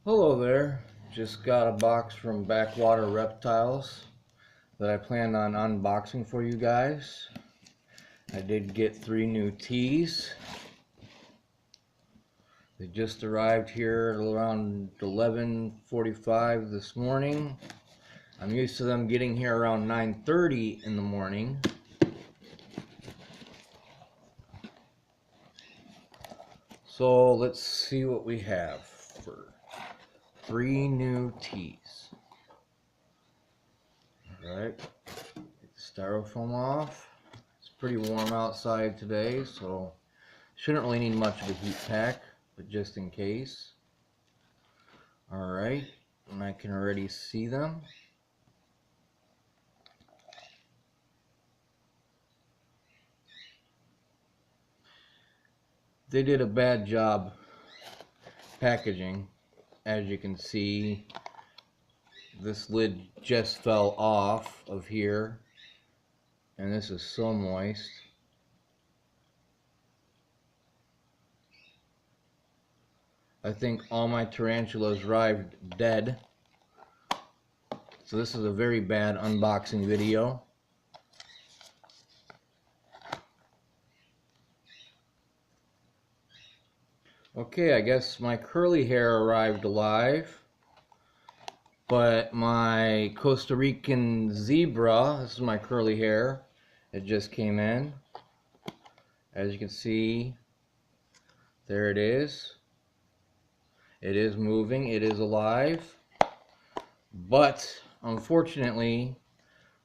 Hello there. Just got a box from Backwater Reptiles that I planned on unboxing for you guys. I did get 3 new teas. They just arrived here around 11:45 this morning. I'm used to them getting here around 9:30 in the morning. So let's see what we have for 3 new teas. Alright, get the styrofoam off. It's pretty warm outside today, so shouldn't really need much of a heat pack, but just in case. Alright, and I can already see them. They did a bad job packaging. As you can see, this lid just fell off of here, and this is so moist. I think all my tarantulas arrived dead, so this is a very bad unboxing video. Okay, I guess my curly hair arrived alive, but my Costa Rican zebra, this is my curly hair, it just came in. As you can see, there it is. It is moving, it is alive, but unfortunately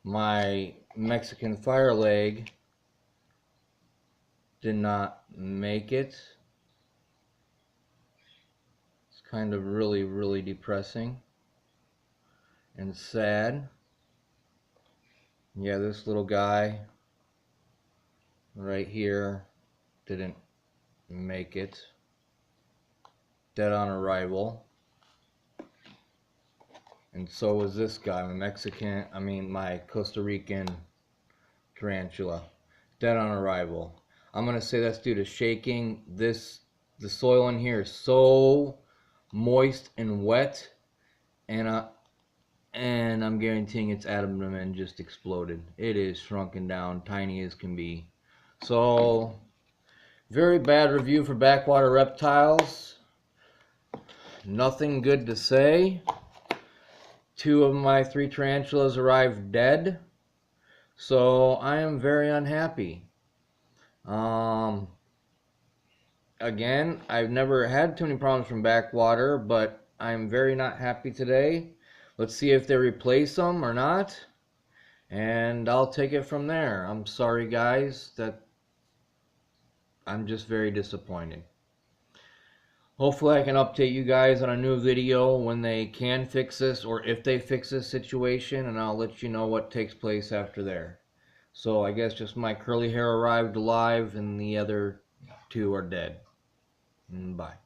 my Mexican fireleg did not make it. It's kind of really depressing and sad. Yeah, this little guy right here didn't make it. Dead on arrival. And so was this guy, my Costa Rican tarantula. Dead on arrival. I'm gonna say that's due to shaking. The soil in here is so moist and wet, and I'm guaranteeing its abdomen just exploded. It is shrunken down, tiny as can be. So, very bad review for Backwater Reptiles. Nothing good to say. 2 of my 3 tarantulas arrived dead, so I am very unhappy. Again, I've never had too many problems from Backwater, but I'm very not happy today. Let's see if they replace them or not, and I'll take it from there. I'm sorry guys, that I'm just very disappointed. Hopefully I can update you guys on a new video when they can fix this, or if they fix this situation, and I'll let you know what takes place after there. So I guess just my curly hair arrived alive and the other 2 are dead. Bye.